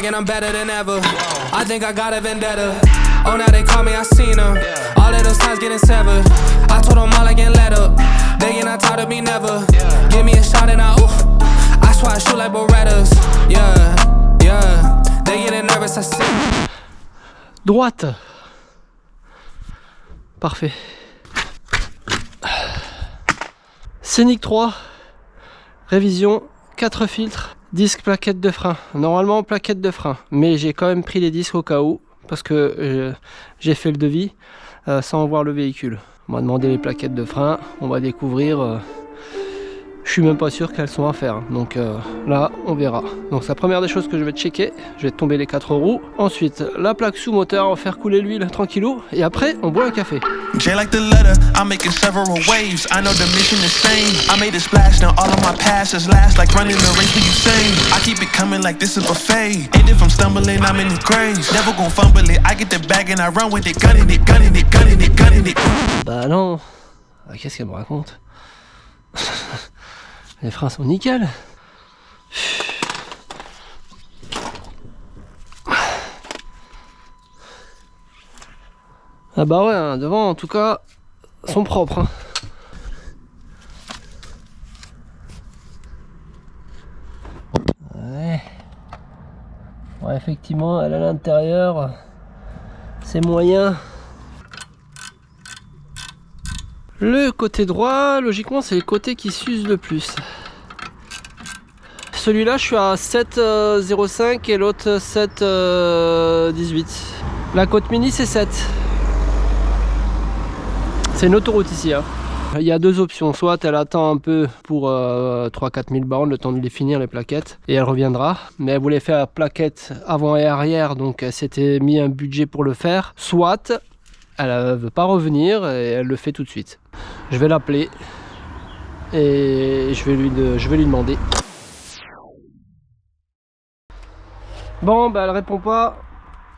back and I'm better than ever. I think I got a vendetta. Oh, now they call me, I seen them. All of those times getting severed. I told them all I can let up. They get not tired of me never. Give me a shot and I swear I shoot like Berettas. Yeah, yeah. They getting nervous, I see. Droite. Parfait. Scénic 3. Révision. 4 filtres. Disque plaquette de frein. Normalement plaquette de frein. Mais j'ai quand même pris les disques au cas où. Parce que j'ai fait le devis sans voir le véhicule. On m'a demandé les plaquettes de frein. On va découvrir. Je suis même pas sûr qu'elles sont à faire. Donc là, on verra. Donc c'est la première des choses que je vais checker. Je vais tomber les 4 roues. Ensuite, la plaque sous moteur, on va faire couler l'huile tranquillou. Et après, on boit un café. J like the letter, I'm making several waves. I know the mission is same. I made a splash, now all of my passes last like running the race for you same. I keep it coming like this is buffet. And if I'm stumbling, I'm in the grave. Never gon' fumble it. I get the bag and I run with it, gunning it, gunning it, gunning it, gunning it. Bah non. Qu'est-ce qu'elle me raconte? Les freins sont nickel. Ah bah ouais, hein, devant en tout cas, sont propres. Hein. Ouais. Ouais, effectivement, elle à l'intérieur, c'est moyen. Le côté droit, logiquement, c'est le côté qui s'use le plus. Celui-là, je suis à 7,05 et l'autre 7,18. La Côte Mini, c'est 7. C'est une autoroute ici. Hein. Il y a deux options. Soit elle attend un peu pour 3-4 000 bornes, le temps de les finir, les plaquettes, et elle reviendra. Mais elle voulait faire plaquette avant et arrière, donc elle s'était mis un budget pour le faire. Soit elle ne veut pas revenir et elle le fait tout de suite. Je vais l'appeler et je vais lui demander. Bon, bah elle répond pas.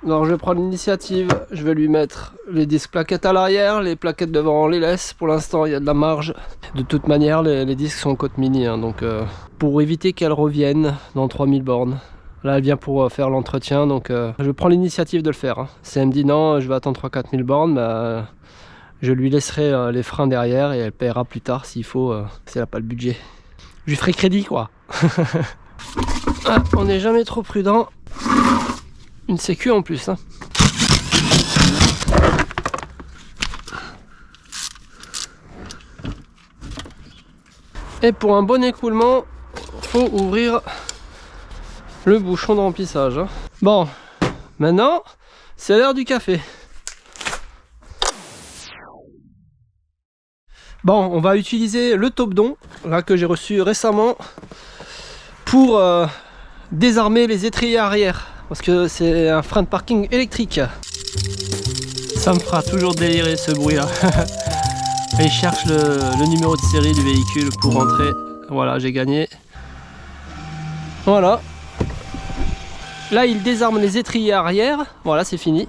Alors je vais prendre l'initiative. Je vais lui mettre les disques plaquettes à l'arrière. Les plaquettes devant, on les laisse. Pour l'instant, il y a de la marge. De toute manière, les disques sont en Côte Mini. Hein, donc pour éviter qu'elle revienne dans 3000 bornes. Là, elle vient pour faire l'entretien, donc je prends l'initiative de le faire. Hein. Si elle me dit non, je vais attendre 3-4 000 bornes, bah, je lui laisserai les freins derrière et elle paiera plus tard s'il faut, si elle n'a pas le budget. Je lui ferai crédit, quoi. Ah, on n'est jamais trop prudent. Une sécu en plus. Hein. Et pour un bon écoulement, faut ouvrir le bouchon de remplissage. Hein. Bon, maintenant, c'est l'heure du café. Bon, on va utiliser le Tobdon, là que j'ai reçu récemment, pour désarmer les étriers arrière, parce que c'est un frein de parking électrique. Ça me fera toujours délirer ce bruit-là. Et je cherche le numéro de série du véhicule pour rentrer. Voilà, j'ai gagné. Voilà. Là, il désarme les étriers arrière. Voilà, c'est fini.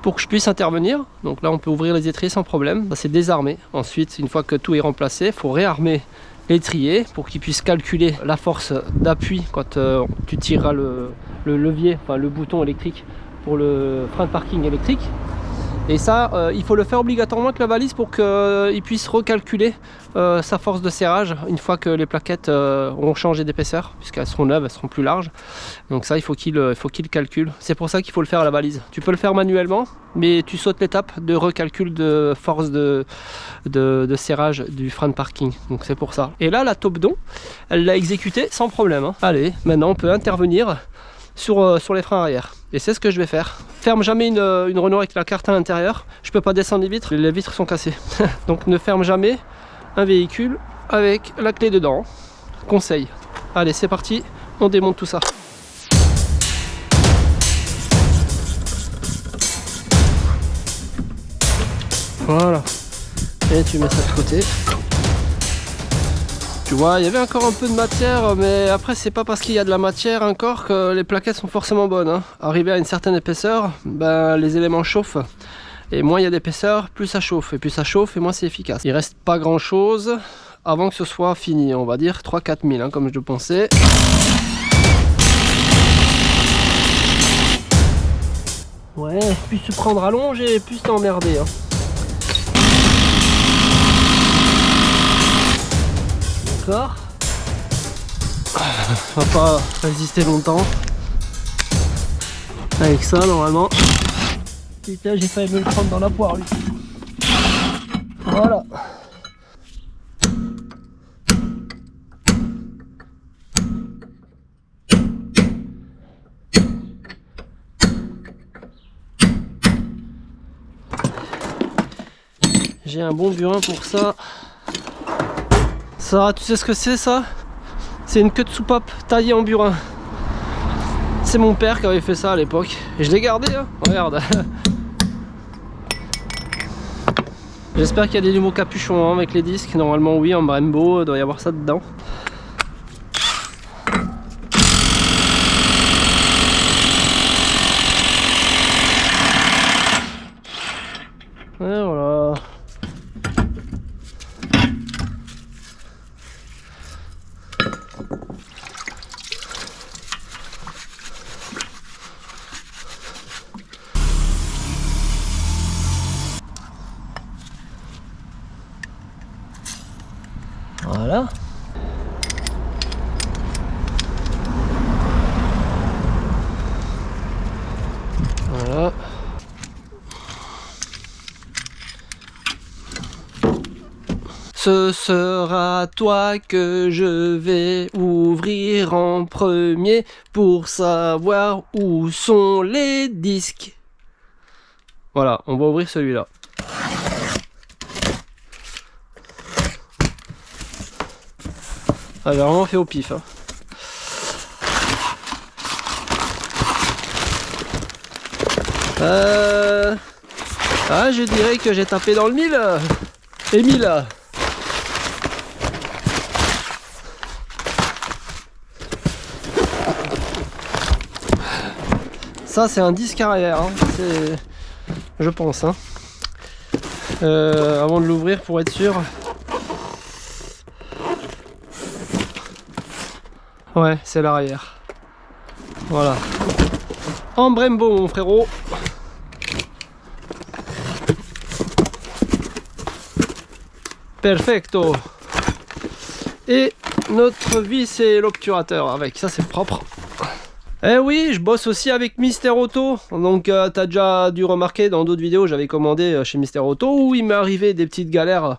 Pour que je puisse intervenir. Donc là, on peut ouvrir les étriers sans problème. C'est désarmé. Ensuite, une fois que tout est remplacé, il faut réarmer l'étrier pour qu'il puisse calculer la force d'appui quand tu tireras le levier, enfin le bouton électrique pour le frein de parking électrique. Et ça, il faut le faire obligatoirement avec la valise pour qu'il puisse recalculer sa force de serrage une fois que les plaquettes auront changé d'épaisseur, puisqu'elles seront neuves, elles seront plus larges. Donc ça, il faut qu'il calcule. C'est pour ça qu'il faut le faire à la valise. Tu peux le faire manuellement, mais tu sautes l'étape de recalcul de force de serrage du frein de parking. Donc c'est pour ça. Et là, la Tobdon, elle l'a exécuté sans problème. Hein. Allez, maintenant on peut intervenir sur les freins arrière. Et c'est ce que je vais faire. Ferme jamais une Renault avec la carte à l'intérieur. Je peux pas descendre les vitres sont cassées. Donc ne ferme jamais un véhicule avec la clé dedans. Conseil. Allez, c'est parti, on démonte tout ça. Voilà. Et tu mets ça de côté. Tu vois, il y avait encore un peu de matière, mais après c'est pas parce qu'il y a de la matière encore que les plaquettes sont forcément bonnes. Hein. Arrivé à une certaine épaisseur, ben, les éléments chauffent. Et moins il y a d'épaisseur, plus ça chauffe. Et plus ça chauffe, et moins c'est efficace. Il reste pas grand chose avant que ce soit fini. On va dire 3-4 000, hein, comme je le pensais. plus se prendre à longe et plus t'emmerder. Hein. D'accord. On va pas résister longtemps. Avec ça, normalement. Putain, j'ai failli me le prendre dans la poire, lui. Voilà. J'ai un bon burin pour ça. Ça, tu sais ce que c'est ça? C'est une queue de soupape taillée en burin. C'est mon père qui avait fait ça à l'époque. Et je l'ai gardé, hein. Regarde. J'espère qu'il y a des nouveaux capuchons hein, avec les disques. Normalement oui, en Brembo, il doit y avoir ça dedans. Et voilà. Voilà. Voilà. Ce sera toi que je vais ouvrir en premier pour savoir où sont les disques. Voilà, on va ouvrir celui-là. Ah, j'ai vraiment fait au pif. Hein. Ah, je dirais que j'ai tapé dans le mille. Et 1000. Ça, c'est un disque arrière. Hein. Je pense. Hein. Avant de l'ouvrir pour être sûr. Ouais, c'est l'arrière. Voilà. En Brembo, mon frérot. Perfecto. Et notre vis et l'obturateur avec. Ça, c'est propre. Eh oui, je bosse aussi avec Mister Auto. Donc, t'as déjà dû remarquer dans d'autres vidéos, j'avais commandé chez Mister Auto où il m'est arrivé des petites galères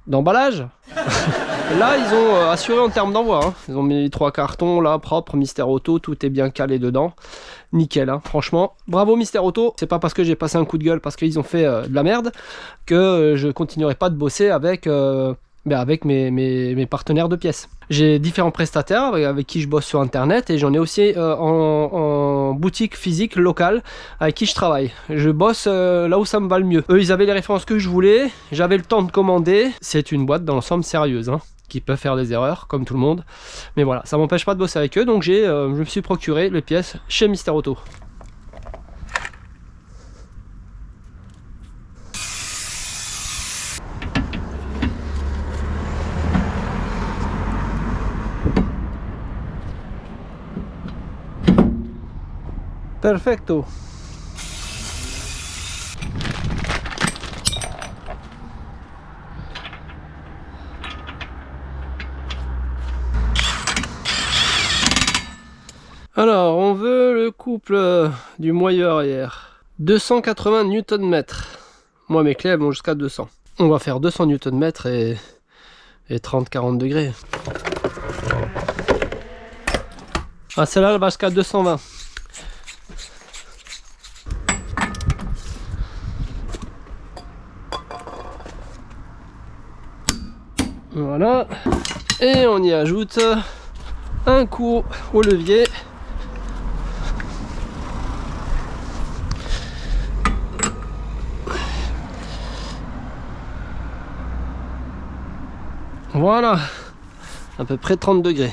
d'emballage. Là, ils ont assuré en termes d'envoi. Hein. Ils ont mis 3 cartons là, propres, Mister Auto, tout est bien calé dedans. Nickel, hein. Franchement. Bravo Mister Auto. C'est pas parce que j'ai passé un coup de gueule, parce qu'ils ont fait de la merde, que je continuerai pas de bosser avec, avec mes partenaires de pièces. J'ai différents prestataires avec qui je bosse sur internet et j'en ai aussi en boutique physique locale avec qui je travaille. Je bosse là où ça me va le mieux. Eux, ils avaient les références que je voulais, j'avais le temps de commander. C'est une boîte dans l'ensemble sérieuse, hein, qui peut faire des erreurs comme tout le monde. Mais voilà, ça m'empêche pas de bosser avec eux, donc je me suis procuré les pièces chez Mister Auto. Perfecto. Alors, on veut le couple du moyeu arrière. 280 Nm. Moi, mes clés elles vont jusqu'à 200. On va faire 200 Nm et 30-40 degrés. Ah, celle-là, elle va jusqu'à 220. Voilà, et on y ajoute un coup au levier. Voilà, à peu près 30 degrés.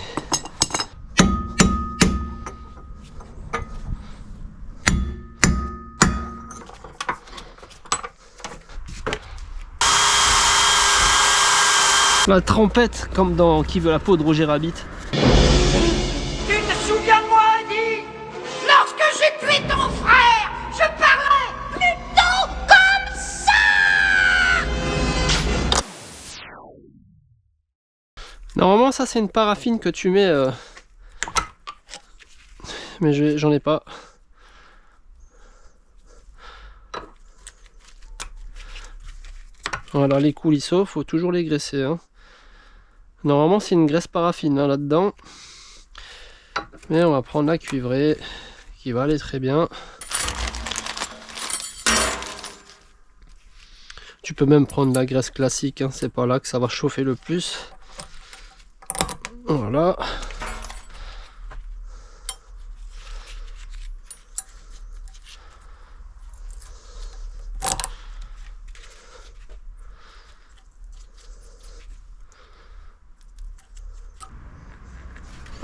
La trompette, comme dans Qui veut la peau de Roger Rabbit. Tu te souviens de moi, Eddie? Lorsque j'ai tué ça c'est une paraffine que tu mets... Mais j'en ai pas. Voilà, les coulisseaux, faut toujours les graisser. Hein. Normalement c'est une graisse paraffine hein, là-dedans. Mais on va prendre la cuivrée qui va aller très bien. Tu peux même prendre la graisse classique, hein, c'est pas là que ça va chauffer le plus. Voilà.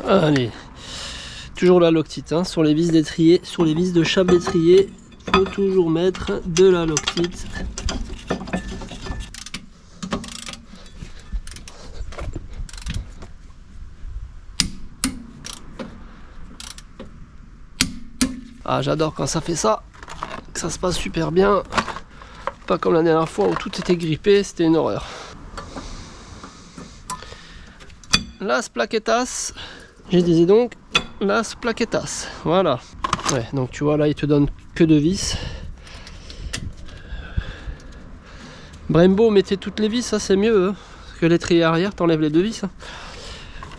Allez, toujours la loctite hein, sur les vis d'étrier, sur les vis de chape d'étrier, faut toujours mettre de la loctite. Ah, j'adore quand ça fait ça, que ça se passe super bien, pas comme la dernière fois où tout était grippé, c'était une horreur. Las plaquetas. J'ai dit donc las plaquetas, voilà. Ouais, donc tu vois là il te donne que de vis. Brembo mettez toutes les vis, ça c'est mieux hein, que l'étrier arrière, t'enlèves les deux vis. Hein.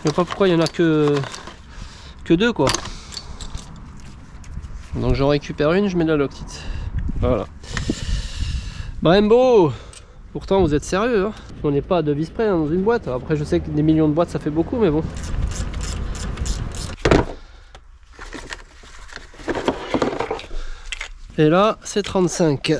Je sais pas pourquoi il y en a que deux quoi. Donc j'en récupère une, je mets de la loctite. Voilà. Brembo. Pourtant vous êtes sérieux hein. On n'est pas à 2 vis près hein, dans une boîte. Après je sais que des millions de boîtes ça fait beaucoup mais bon. Et là, c'est 35.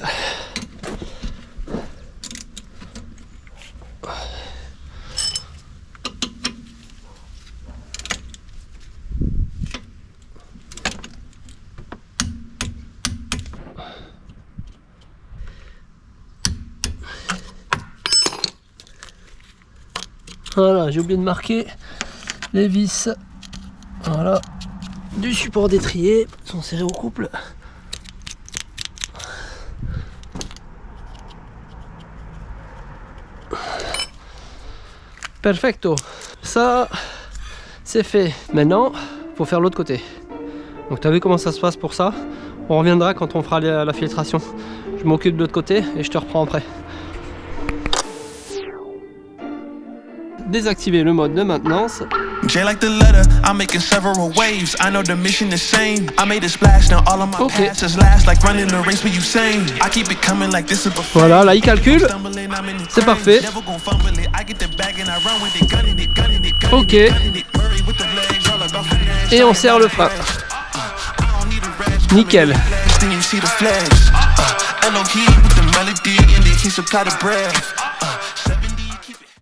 Voilà, j'ai oublié de marquer les vis. Voilà, du support d'étrier, sont serrés au couple. Perfecto, ça c'est fait. Maintenant, faut faire l'autre côté. Donc tu as vu comment ça se passe pour ça? On reviendra quand on fera la filtration. Je m'occupe de l'autre côté et je te reprends après. Désactiver le mode de maintenance. J like the letter, I'm making several waves. I know the mission is same. I made a splash, now all of my passes last like running a race with Usain. I keep it coming like this is before. Voilà, là il calcule. C'est parfait. Ok. Et on serre le frein. Nickel.